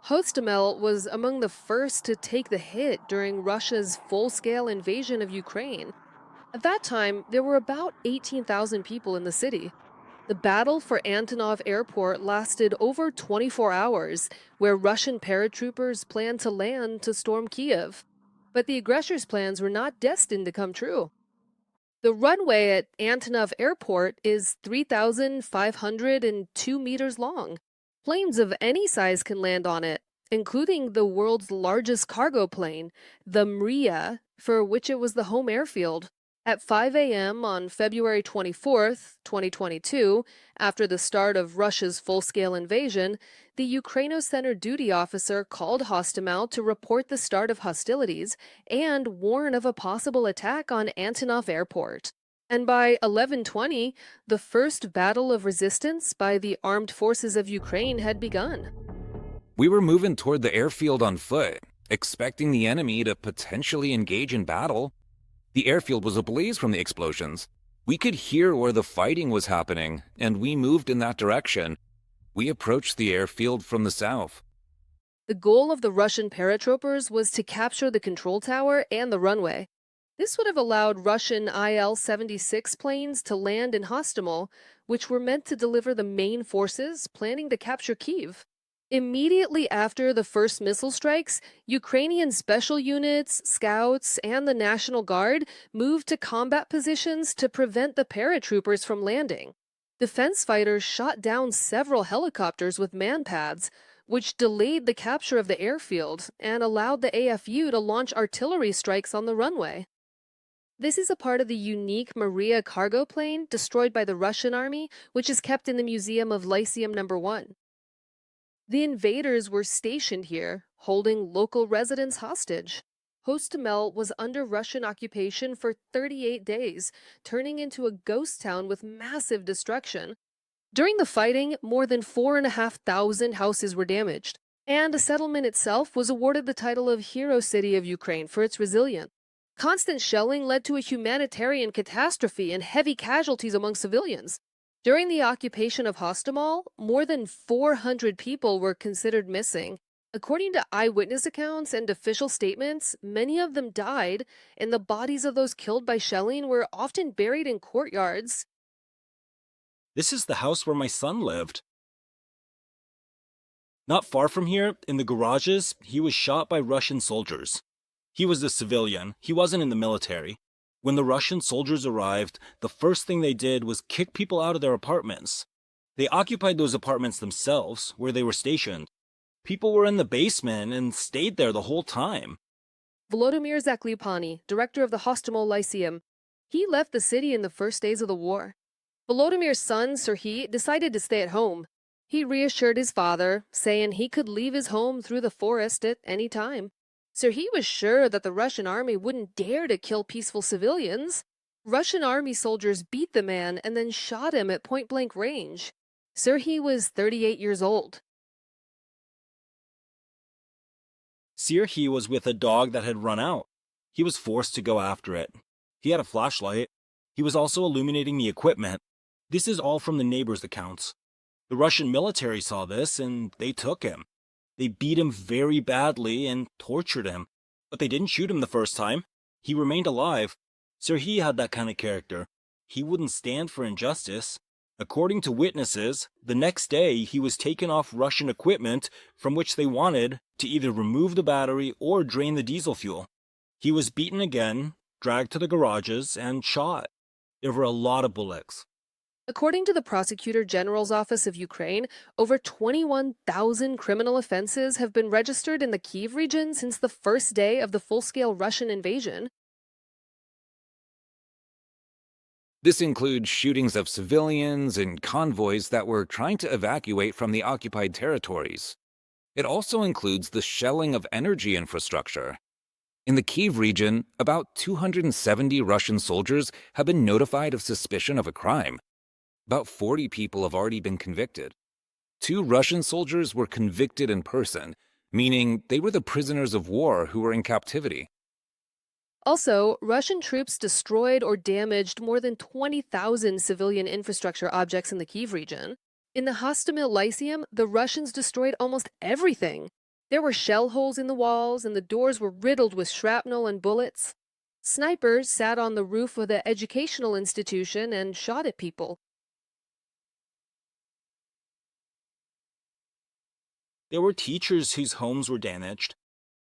Hostomel was among the first to take the hit during Russia's full-scale invasion of Ukraine. At that time, there were about 18,000 people in the city. The battle for Antonov Airport lasted over 24 hours, where Russian paratroopers planned to land to storm Kyiv. But the aggressors' plans were not destined to come true. The runway at Antonov Airport is 3,502 meters long. Planes of any size can land on it, including the world's largest cargo plane, the Mria, for which it was the home airfield. At 5 a.m. on February 24th, 2022, after the start of Russia's full-scale invasion, the Ukraino Center duty officer called Hostomel to report the start of hostilities and warn of a possible attack on Antonov Airport. And by 11:20, the first battle of resistance by the armed forces of Ukraine had begun. We were moving toward the airfield on foot, expecting the enemy to potentially engage in battle. The airfield was ablaze from the explosions. We could hear where the fighting was happening, and we moved in that direction. We approached the airfield from the south. The goal of the Russian paratroopers was to capture the control tower and the runway. This would have allowed Russian Il-76 planes to land in Hostomel, which were meant to deliver the main forces planning to capture Kyiv. Immediately after the first missile strikes, Ukrainian special units, scouts, and the National Guard moved to combat positions to prevent the paratroopers from landing. Defense fighters shot down several helicopters with manpads, which delayed the capture of the airfield and allowed the AFU to launch artillery strikes on the runway. This is a part of the unique Maria cargo plane destroyed by the Russian army, which is kept in the Museum of Lyceum No. 1. The invaders were stationed here, holding local residents hostage. Hostomel was under Russian occupation for 38 days, turning into a ghost town with massive destruction. During the fighting, more than 4,500 houses were damaged, and the settlement itself was awarded the title of Hero City of Ukraine for its resilience. Constant shelling led to a humanitarian catastrophe and heavy casualties among civilians. During the occupation of Hostomel, more than 400 people were considered missing. According to eyewitness accounts and official statements, many of them died, and the bodies of those killed by shelling were often buried in courtyards. This is the house where my son lived. Not far from here, in the garages, he was shot by Russian soldiers. He was a civilian. He wasn't in the military. When the Russian soldiers arrived, the first thing they did was kick people out of their apartments. They occupied those apartments themselves, where they were stationed. People were in the basement and stayed there the whole time. Volodymyr Zaklyupany, director of the Hostomel Lyceum, he left the city in the first days of the war. Volodymyr's son, Serhiy, decided to stay at home. He reassured his father, saying he could leave his home through the forest at any time. Serhiy was sure that the Russian army wouldn't dare to kill peaceful civilians. Russian army soldiers beat the man and then shot him at point-blank range. Serhiy was 38 years old. Serhiy was with a dog that had run out. He was forced to go after it. He had a flashlight. He was also illuminating the equipment. This is all from the neighbors' accounts. The Russian military saw this and they took him. They beat him very badly and tortured him. But they didn't shoot him the first time. He remained alive. Serhiy had that kind of character. He wouldn't stand for injustice. According to witnesses, the next day he was taken off Russian equipment from which they wanted to either remove the battery or drain the diesel fuel. He was beaten again, dragged to the garages, and shot. There were a lot of bullets. According to the Prosecutor General's Office of Ukraine, over 21,000 criminal offenses have been registered in the Kyiv region since the first day of the full-scale Russian invasion. This includes shootings of civilians and convoys that were trying to evacuate from the occupied territories. It also includes the shelling of energy infrastructure. In the Kyiv region, about 270 Russian soldiers have been notified of suspicion of a crime. About 40 people have already been convicted. 2 Russian soldiers were convicted in person, meaning they were the prisoners of war who were in captivity. Also, Russian troops destroyed or damaged more than 20,000 civilian infrastructure objects in the Kyiv region. In the Hostomel Lyceum, the Russians destroyed almost everything. There were shell holes in the walls, and the doors were riddled with shrapnel and bullets. Snipers sat on the roof of the educational institution and shot at people. There were teachers whose homes were damaged.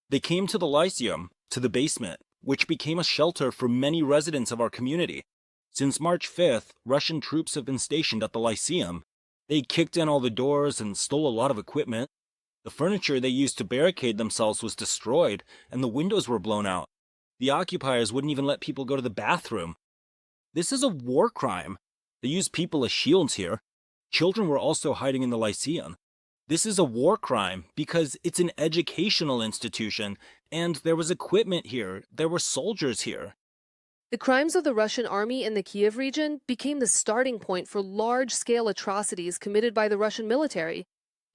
They came to the Lyceum, to the basement, which became a shelter for many residents of our community. Since March 5th, Russian troops have been stationed at the Lyceum. They kicked in all the doors and stole a lot of equipment. The furniture they used to barricade themselves was destroyed, and the windows were blown out. The occupiers wouldn't even let people go to the bathroom. This is a war crime. They used people as shields here. Children were also hiding in the Lyceum. This is a war crime because it's an educational institution, and there was equipment here. There were soldiers here. The crimes of the Russian army in the Kyiv region became the starting point for large-scale atrocities committed by the Russian military.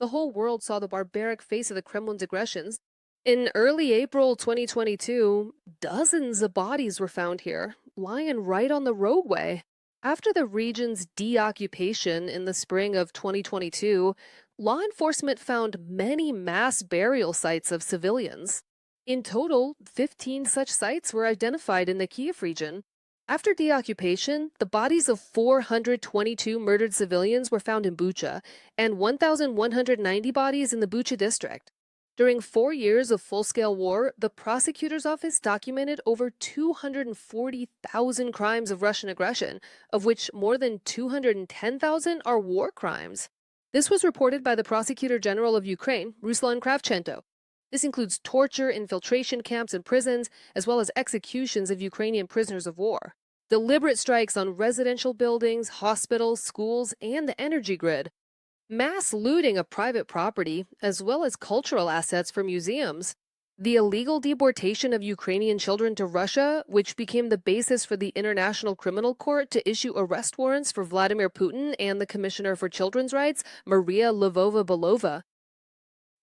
The whole world saw the barbaric face of the Kremlin's aggressions. In early April 2022, dozens of bodies were found here, lying right on the roadway. After the region's deoccupation in the spring of 2022, law enforcement found many mass burial sites of civilians. In total, 15 such sites were identified in the Kyiv region. After deoccupation, the bodies of 422 murdered civilians were found in Bucha, and 1,190 bodies in the Bucha district. During 4 years of full-scale war, the prosecutor's office documented over 240,000 crimes of Russian aggression, of which more than 210,000 are war crimes. This was reported by the Prosecutor General of Ukraine, Ruslan Kravchenko. This includes torture, infiltration camps and prisons, as well as executions of Ukrainian prisoners of war, deliberate strikes on residential buildings, hospitals, schools, and the energy grid, mass looting of private property, as well as cultural assets for museums, the illegal deportation of Ukrainian children to Russia, which became the basis for the International Criminal Court to issue arrest warrants for Vladimir Putin and the Commissioner for Children's Rights, Maria Lvova-Belova.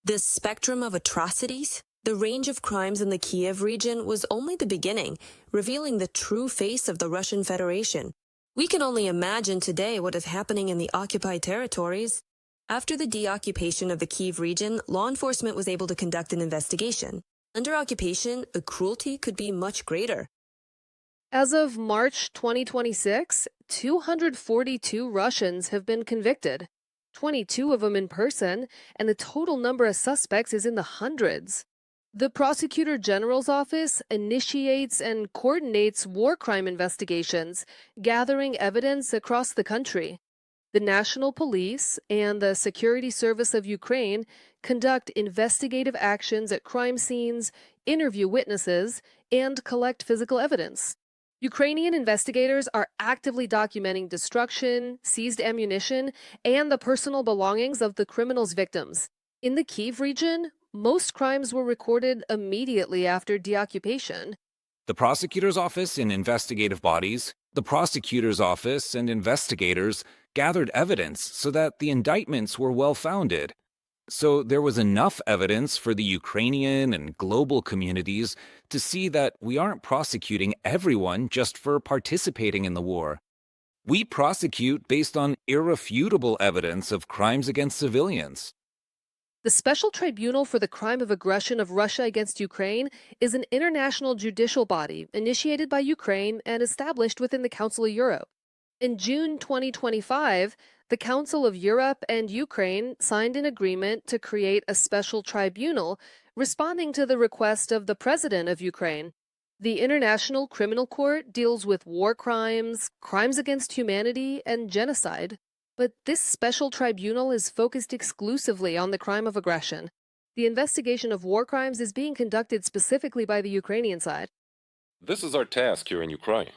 This spectrum of atrocities, the range of crimes in the Kyiv region, was only the beginning, revealing the true face of the Russian Federation. We can only imagine today what is happening in the occupied territories. After the deoccupation of the Kyiv region, law enforcement was able to conduct an investigation. Under occupation, the cruelty could be much greater. As of March 2026, 242 Russians have been convicted, 22 of them in person, and the total number of suspects is in the hundreds. The Prosecutor General's office initiates and coordinates war crime investigations, gathering evidence across the country. The National Police and the Security Service of Ukraine conduct investigative actions at crime scenes, interview witnesses, and collect physical evidence. Ukrainian investigators are actively documenting destruction, seized ammunition, and the personal belongings of the criminals' victims. In the Kyiv region, most crimes were recorded immediately after deoccupation. The prosecutor's office and investigative bodies, the prosecutor's office and investigators gathered evidence so that the indictments were well-founded. So there was enough evidence for the Ukrainian and global communities to see that we aren't prosecuting everyone just for participating in the war. We prosecute based on irrefutable evidence of crimes against civilians. The Special Tribunal for the Crime of Aggression of Russia against Ukraine is an international judicial body initiated by Ukraine and established within the Council of Europe. In June 2025, the Council of Europe and Ukraine signed an agreement to create a special tribunal, responding to the request of the President of Ukraine. The International Criminal Court deals with war crimes, crimes against humanity, and genocide. But this special tribunal is focused exclusively on the crime of aggression. The investigation of war crimes is being conducted specifically by the Ukrainian side. This is our task here in Ukraine.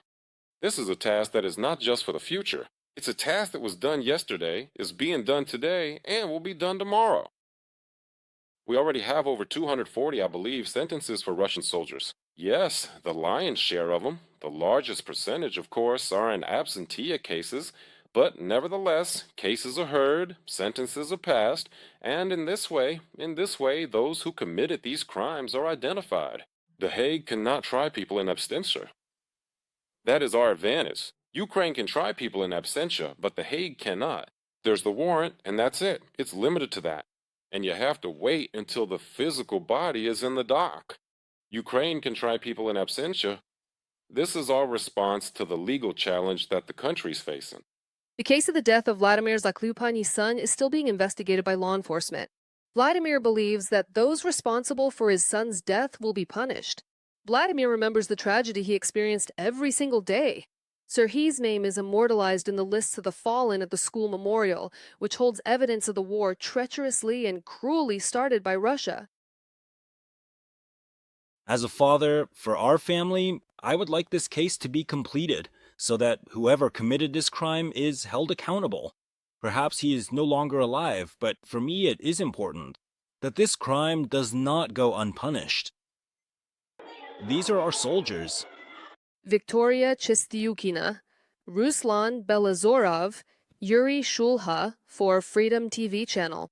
This is a task that is not just for the future. It's a task that was done yesterday, is being done today, and will be done tomorrow. We already have over 240, I believe, sentences for Russian soldiers. Yes, the lion's share of them, the largest percentage, of course, are in absentia cases, but nevertheless, cases are heard, sentences are passed, and in this way, those who committed these crimes are identified. The Hague cannot try people in absentia. That is our advantage. Ukraine can try people in absentia, but The Hague cannot. There's the warrant, and that's it. It's limited to that. And you have to wait until the physical body is in the dock. Ukraine can try people in absentia. This is our response to the legal challenge that the country's facing. The case of the death of Vladimir Zaklyupany's son is still being investigated by law enforcement. Vladimir believes that those responsible for his son's death will be punished. Vladimir remembers the tragedy he experienced every single day. Serhiy's name is immortalized in the lists of the fallen at the school memorial, which holds evidence of the war treacherously and cruelly started by Russia. As a father, for our family, I would like this case to be completed so that whoever committed this crime is held accountable. Perhaps he is no longer alive, but for me it is important that this crime does not go unpunished. These are our soldiers. Victoria Chistyukina, Ruslan Belazorov, Yuri Shulha for Freedom TV channel.